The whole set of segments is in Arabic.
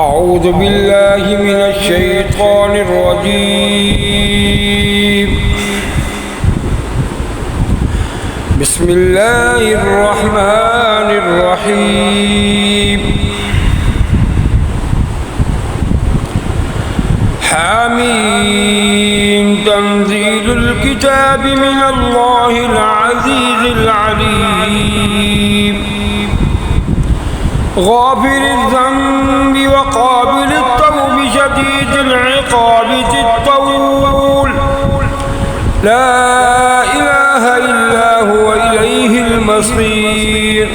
أعوذ بالله من الشيطان الرجيم. بسم الله الرحمن الرحيم. حميم تنزيل الكتاب من الله العزيز العليم غافر الذنب وقابل التوب شديد العقاب ذي الطول لا إله إلا هو إليه المصير.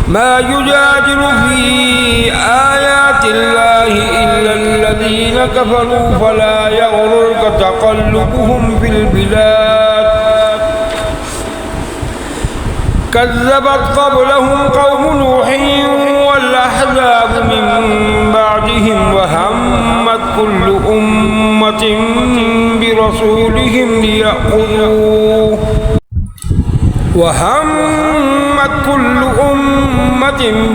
ما يجادل في آيات الله إلا الذين كفروا فلا يغررك تقلبهم في البلاد. كذبت قبلهم قوم نوح والأحزاب من بعدهم وهمت كل أمة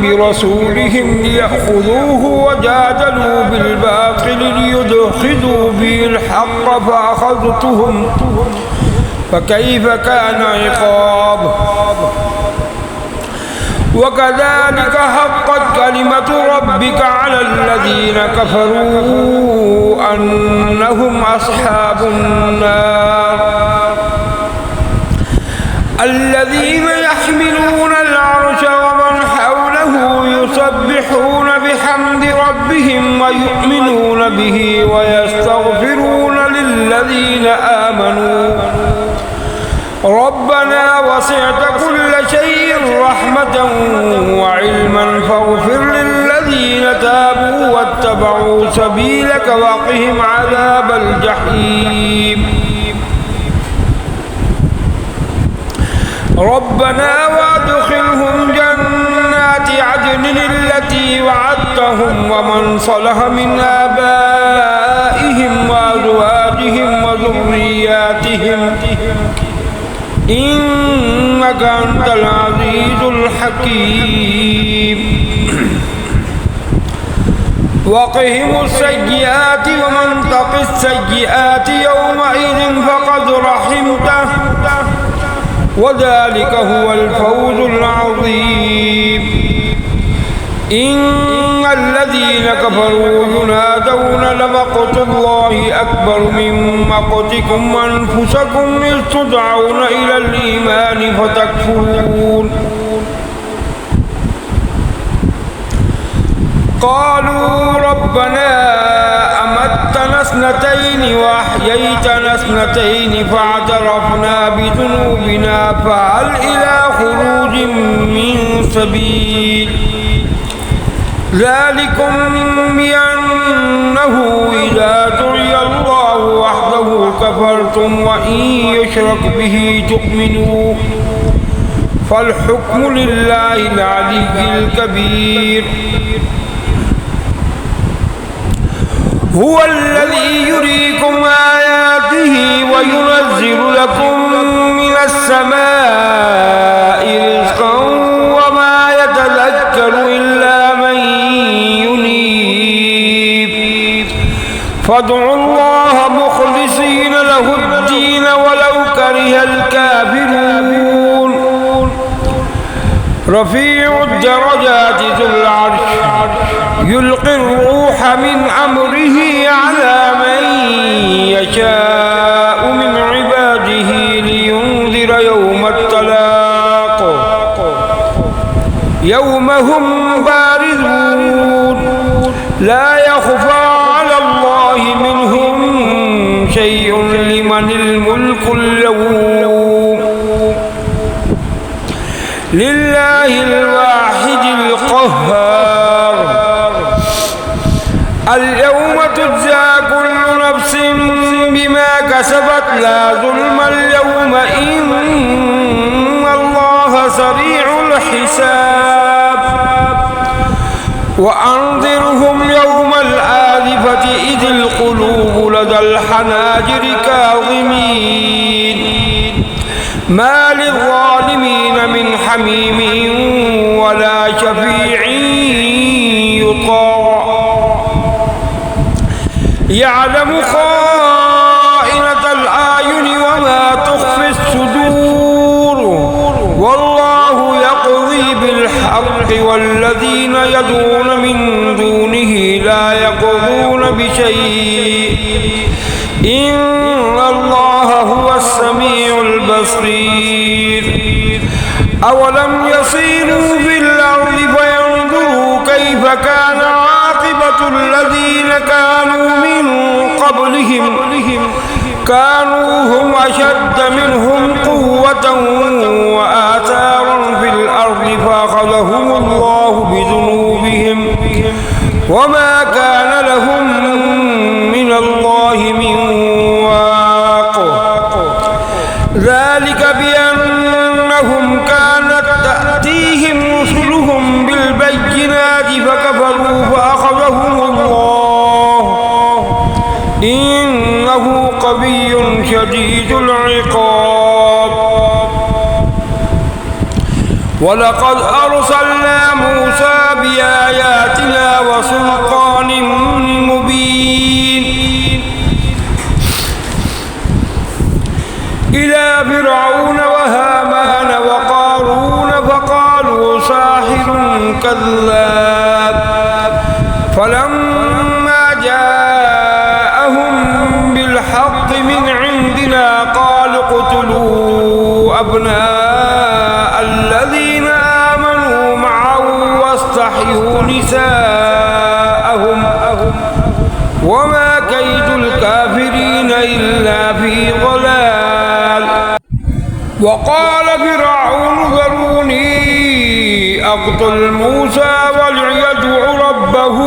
برسولهم ليأخذوه وجادلوا بالباطل ليدحضوا به الحق فأخذتهم فكيف كان عقاب. وكذلك حقت كلمة ربك على الذين كفروا أنهم أصحاب النار. الذين يحملون العرش ومن حوله يسبحون بحمد ربهم ويؤمنون به ويستغفرون للذين آمنوا ربنا وسعت كل شيء رحمة وعلما فاغفر للذين تابوا واتبعوا سبيلك وقهم عذاب الجحيم. ربنا وادخلهم جنات عدن التي وعدتهم ومن صلح من آبائهم وأزواجهم وذرياتهم إنك أنت العزيز الحكيم. وقهم السيئات ومن تق السيئات يومئذ فقد رحمته وذلك هو الفوز العظيم. إن الذين كفروا ينادون لمقت الله أكبر من مقتكم أنفسكم إذ تدعون إلى الإيمان فتكفرون. قالوا ربنا أمتنا اثنتين وأحييتنا اثنتين فاعترفنا بذنوبنا فهل إلى خروج من سبيل. ذلكم بأنه إذا دعي الله وحده كفرتم وإن يشرك به تؤمنوا فالحكم لله العلي الكبير. هو الذي يريكم آياته وينزل لكم من السماء رزقا وما يتذكر إلا من ينيب. فادعوا الله مخلصين له الدين ولو كره الكافرون. رفيع الدرجات ذو العرش يلقي الروح من أمره على من يشاء من عباده لينذر يوم التلاق يوم هم بارزون لا يخفى على الله منهم شيء لمن الملك اليوم لله الواحد القهار. اليوم تجزى كل نفس بما كسبت لا ظلم اليوم إن الله سريع الحساب. وأنذرهم يوم الآزفة إذ القلوب لدى الحناجر كاظمين ما للظالمين من حميم ولا شفيع يطاع يعلم خائنة الأعين وما تخفي الصدور والله يقضي بالحق والذين يدعون من دونه لا يقضون بشيء إن الله هو السميع البصير أولم يسيروا في الأرض فينظروا كيف كان عاقبة الذين كانوا من قبلهم كانوا هم أشد منهم قوة وآثارا في الأرض فأخذهم الله بذنوبهم وما كان لهم من الله من واق ذلك بأنهم كانت تأتيهم رسلهم بالبينات فكفروا فأخذهم الله إنه قوي شديد العقاب ولقد أرسلنا موسى بآياتنا وسلطان مبين إلى فرعون وهامان وقارون فقالوا ساحر كذاب فلما جاءهم بالحق من عندنا قالوا اقتلوا أبناء الذين آمنوا معه واستحيوا نساءهم وما كيد الكافرين إلا في ضلال وقال فرعون ذروني أقتل موسى وليدع ربه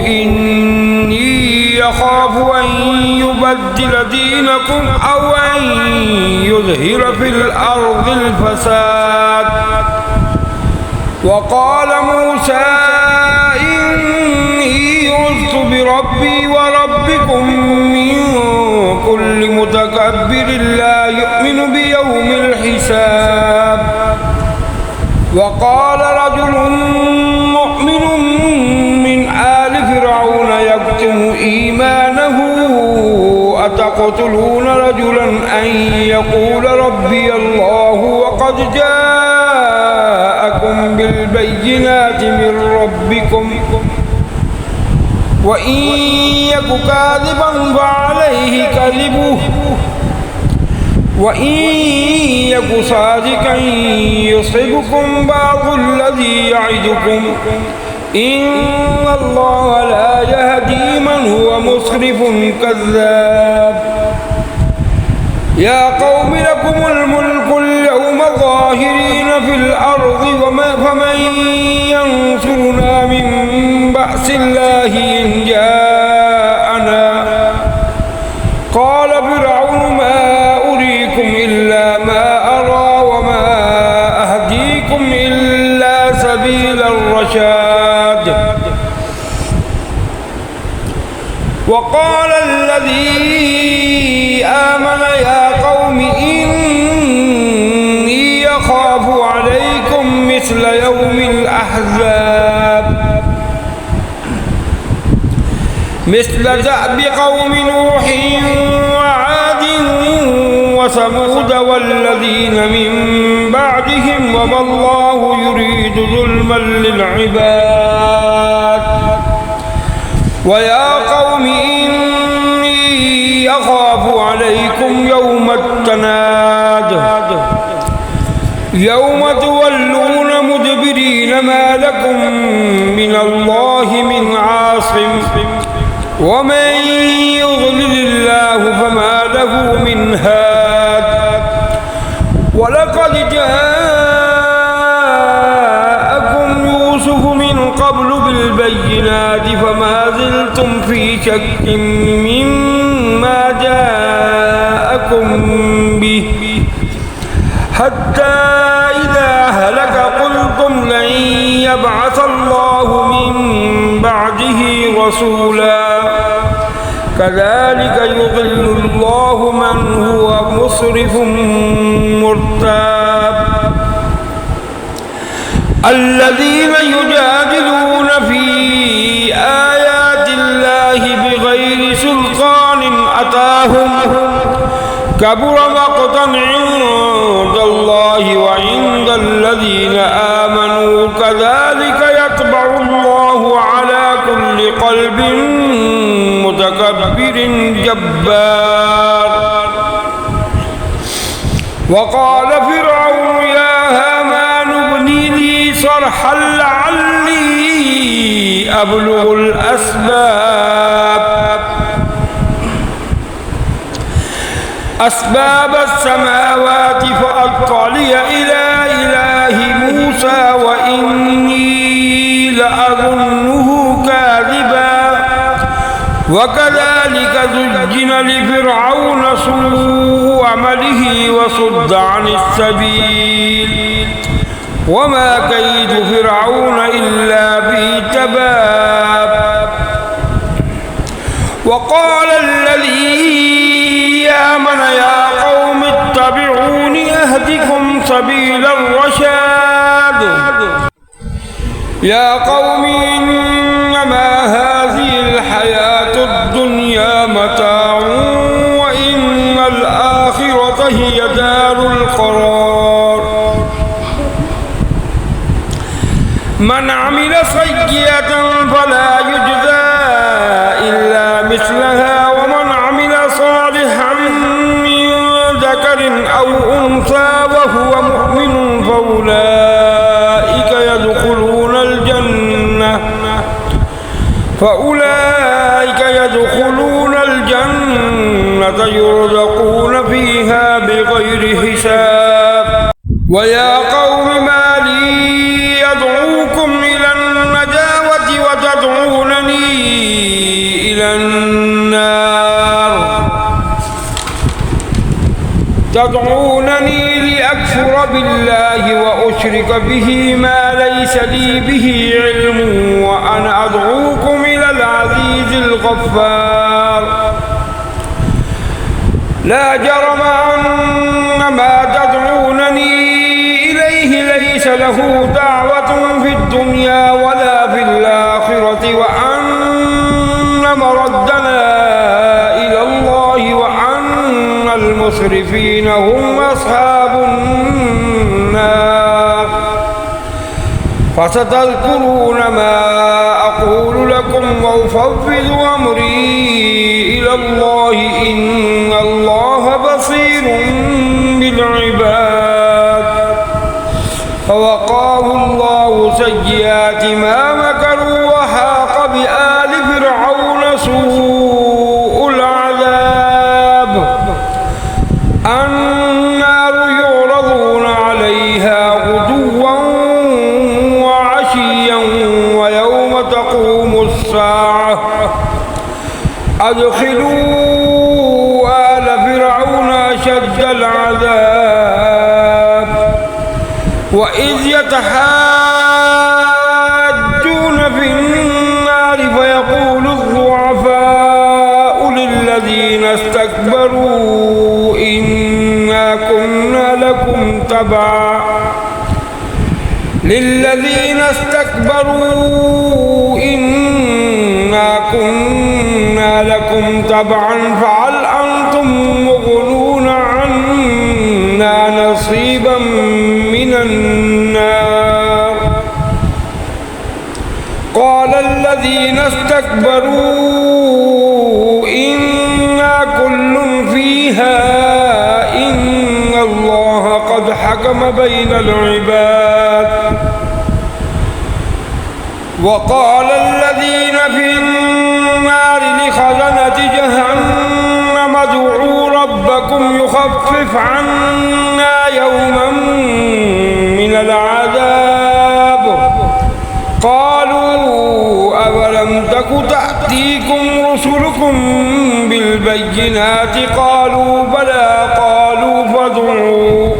إني يخاف أن يبدل دينكم أو أن يظهر في الأرض الفساد وقال موسى إني عذت بربي وربكم من كل متكبر لا يؤمن بيوم الحساب وقال رجل مؤمن من آل فرعون يكتم إيمانه أتقتلون رجلا أن يقول ربي الله وقد جاءكم بالبينات من ربكم وإن يك كاذبا فعليه كذبه وإن يك صادقا يصبكم بعض الذي يعدكم إن الله لا يهدي من هو مسرف كذاب يا قوم لكم الملك اليوم ظاهرين في الأرض فمن ينصرنا من بأس الله إن جاءنا قال فرعون ما أريكم إلا ما أرى وما أهديكم إلا سبيل الرشاد وقال الذي آمن يا قوم إني يخاف عليكم مثل يوم الأحزاب مثل دأب قوم نوح وعاد وثمود والذين من بعدهم وما الله يريد ظلما للعباد ويا قوم إني أخاف عليكم يوم التناد يوم تولون مدبرين ما لكم من الله من عاصم ومن يضلل الله فما له من هاد ولقد جاءكم يوسف من قبل بالبينات فما زلتم في شك مما جاءكم به حتى إذا هلك قلتم لن يبعث الله من بعده رسولا كذلك يضل الله من هو مسرف مرتاب الذين يجادلون في آيات الله بغير كبر مقتا عند الله وعند الذين آمنوا كذلك يطبع الله على كل قلب متكبر جبار. وقال فرعون يا هامان ابن لي صرحا لعلي أبلغ أسباب السماوات فأطلع إلى إله موسى وإني لأظنه كاذبا. وكذلك زجن لفرعون سوء عمله وصد عن السبيل وما كيد فرعون إلا في تباب. وقال الذي آمن يا قوم اتبعوني أهدكم سبيل الرشاد. يا قوم إنما هذه الحياة الدنيا متاع وإن الآخرة هي دار القرار. من عمل سيئة فلا يجزى إلا مثلها ومن عمل صالحا من ذكر أو أنثى وهو مؤمن فأولئك يدخلون الجنة يرزقون فيها بغير حساب. ويا قوم ما لي أدعوكم إلى النجاة وتدعونني إلى النار تدعونني لأكفر بالله وأشرك به ما ليس لي به علم وأنا أدعوكم إلى العزيز الغفار. لا جرم أن ما تدعونني إليه ليس له دعوة في الدنيا ولا في الآخرة وأن مردنا إلى الله وأن المسرفين هم أصحاب النار. فستذكرون ما أقول لكم وأفوض أمري إلى الله إن الله بصير بالعباد. فوقاه الله سيئات ما مكروا وحاق بآل فرعون سوء العذاب. النار يعرضون عليها غدوا وعشيا ويوم تقوم الساعة أدخلوا آل فرعون أشد العذاب. وإذ يتحاجون في النار فيقول الضعفاء للذين استكبروا إنا كنا لكم تبعا فهل أنتم مغنون عنا نصيبا من النار. قال الذين استكبروا إنا كل فيها إن الله قد حكم بين العباد. وقال الذين في النار لخزنة جهنم ادعوا ربكم يخفف عنا يوما من العذاب. قالوا أولم تك تأتيكم رسلكم بالبينات قالوا بلى قالوا فادعوا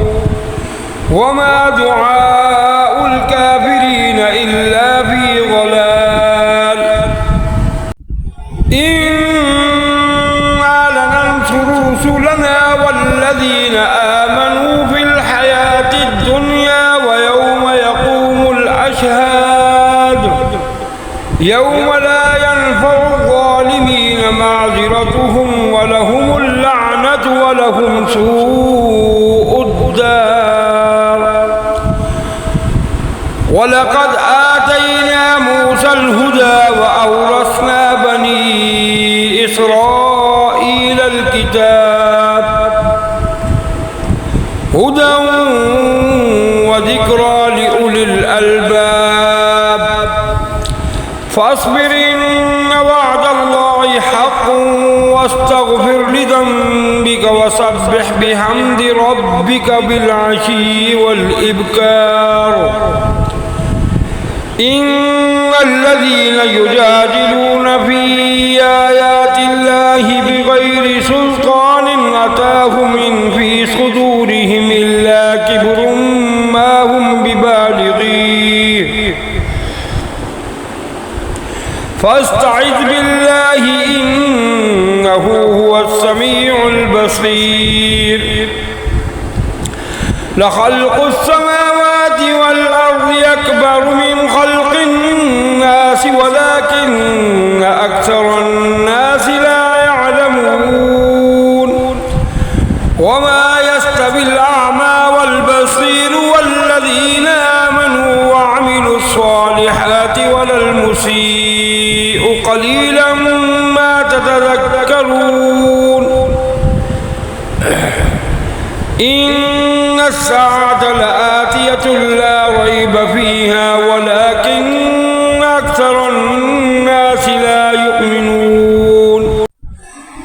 وما دعاء الكافرين إلا في ضلال. إنا لننصر رسلنا والذين آمنوا في الحياة الدنيا ويوم يقوم الأشهاد يوم لا ينفع الظالمين معذرتهم ولهم اللعنة ولهم سوء الدار. ولقد آتينا موسى الهدى وأورثنا بني إسرائيل الكتاب هدى وذكرى لأولي الألباب. فاصبر إن وعد الله حق واستغفر لذنبك وسبح بحمد ربك بالعشي والإبكار. إن الذين يجادلون في آيات الله بغير سلطان أتاهم إن في صدورهم إلا كبر ما هم ببالغيه فاستعذ بالله إنه هو السميع البصير. لخلق السماوات والأرض أكبر من خلق الناس ولكن أكثر الناس لا يعلمون. وما يستوي الأعمى والبصير والذين آمنوا وعملوا الصالحات ولا المسيء قليلا ما تتذكرون. إن الساعة لآتية لا ريب فيها ولكن أكثر الناس لا يؤمنون.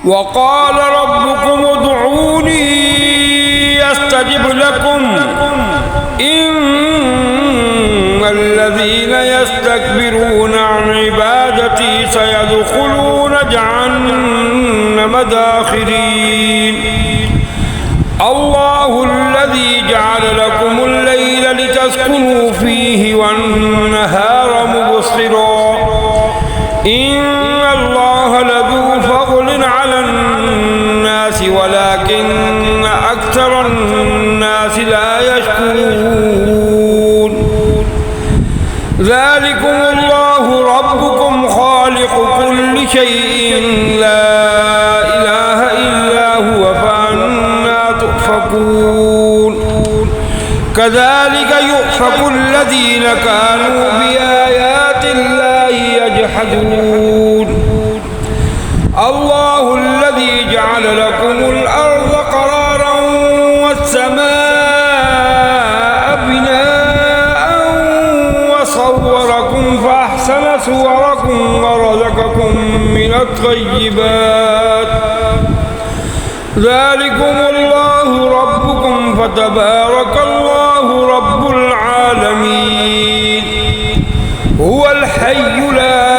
وقال ربكم ادعوني أستجب لكم إن الذين يستكبرون عن عبادتي سيدخلون جهنم داخرين. الله الذي جعل لكم الليل لتسكنوا فيه والنهار مبصرا إن الله لذو فضل على الناس ولكن أكثر الناس لا يشكرون. ذلكم الله ربكم خالق كل شيء لا إله إلا هو فأنا تؤفكون. كذلك يؤفك الذين كانوا بآيات الله يجحدون. الله الذي جعل لكم الأرض قرارا والسماء بناء وصوركم فأحسن صوركم ورزقكم من الطيبات. ذلكم الله ربكم فتبارك الله رب العالمين. هو الحي لا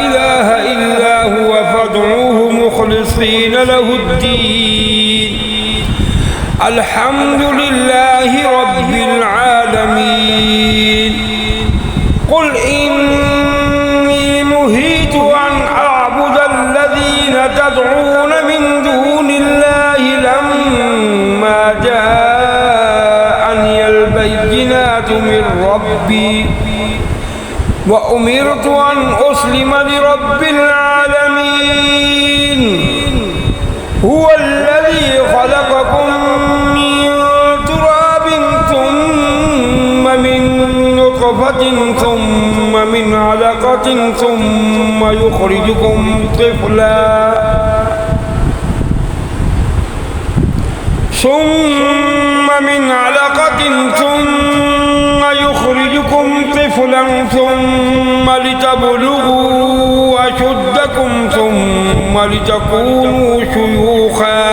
إله إلا هو فادعوه مخلصين له الدين. الحمد لله رب العالمين. قل إني نهيت أن أعبد الذين تدعون من دون الله لما جاءني البينات من ربي وأمرت أن أسلم لرب العالمين. هو الذي خلقكم من تراب ثم من نطفة ثم من علقة ثم يخرجكم طفلا ثم لتبلغوا أشدكم ثم لتكونوا شيوخا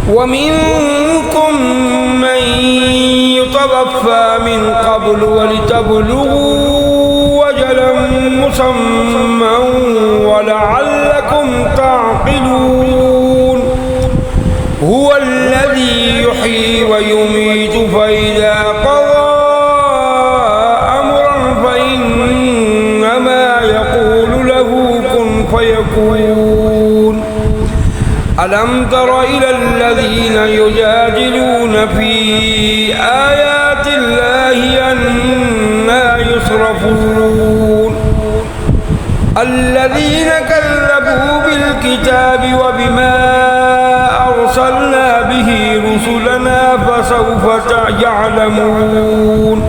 ومنكم من يتوفى من قبل ولتبلغوا أجلا مسمى ولعلكم تعقلون. هو الذي يحيي ويميت فإذا قضى أمرا فإنما يقول له كن فيكون. ألم تر إلى الذين يجادلون في آيات الله أنى يصرفون. الذين كذبوا بالكتاب وبما رسلنا فسوف يعلمون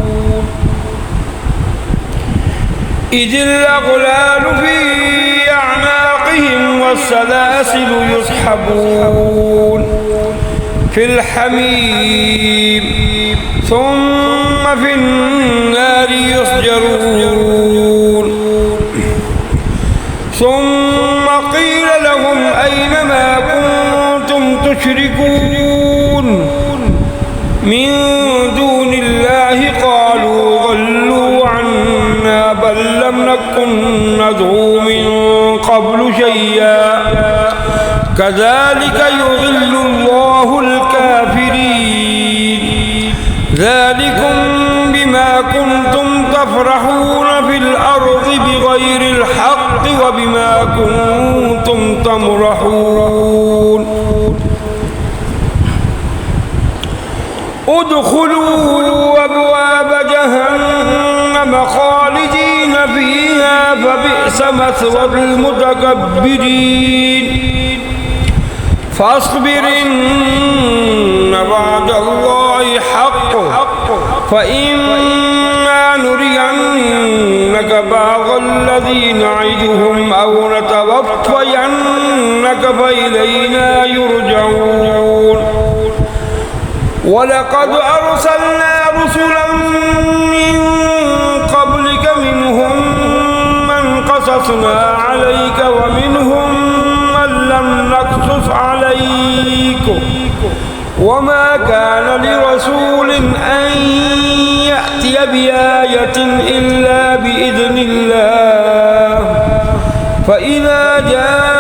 إذ الأغلال في أعناقهم والسلاسل يسحبون في الحميم ثم في النار يسجرون ثم قيل لهم أين ما كنتم تشركون من دون الله قالوا ضلوا عنا بل لم نكن ندعو من قبل شيئا كذلك يضل الله الكافرين ذلكم بما كنتم تفرحون في الأرض بغير الحق وبما كنتم تمرحون ادخلوا أبواب جهنم خالدين فيها فبئس مثوى المتكبرين فاصبر إن وعد الله حق فإما نرينك بعض الذي نعدهم أو نتوفينك فإلينا يرجعون ولقد أرسلنا رسلا من قبلك منهم من قصصنا عليك ومنهم من لم نقصص عليك وما كان لرسول أن يأتي بآية إلا بإذن الله فإذا جاء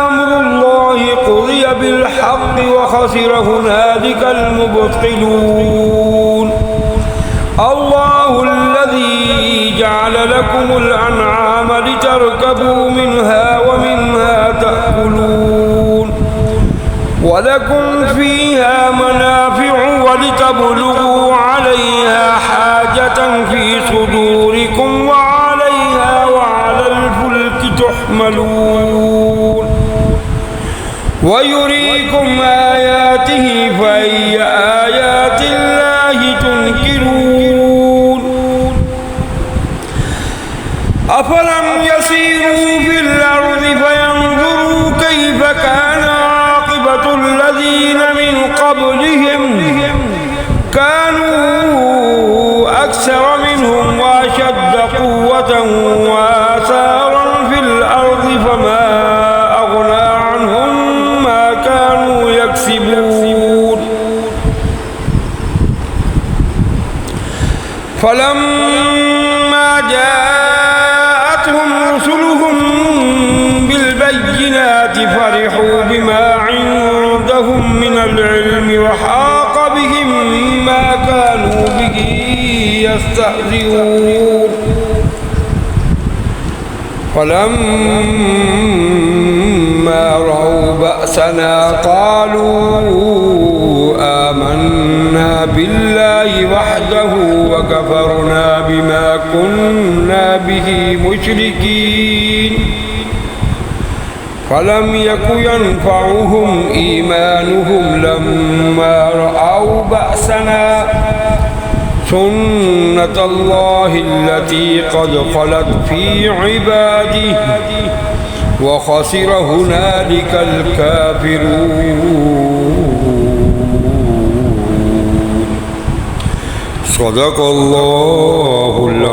أمر الله قضي بالحق وخسر هنالك المبطلون الله الذي جعل لكم الأنعام لتركبوا منها ومنها تأكلون ولكم فيها منافع ولتبلغوا عليها حاجة في صدوركم وعليها وعلى الفلك تحملون ويريكم آياته فأي آيات الله تنكرون أفلم يسيروا في الأرض فينظروا كيف كان عاقبة الذين من قبلهم كانوا أكثر منهم وأشد قوة وآثارا في الأرض فما أغنى عنهم ما كانوا يكسبون فلما جاءتهم رسلهم بالبينات فرحوا بما عندهم من العلم وحاق بهم ما كانوا به يستهزئون فلما رأوا بأسنا قالوا آمنا بالله وحده وكفرنا بما كنا به مشركين فلم يك ينفعهم إيمانهم لما رأوا بأسنا سنة الله التي قد خلت في عباده وخسر هنالك الكافرون صدق الله العظيم.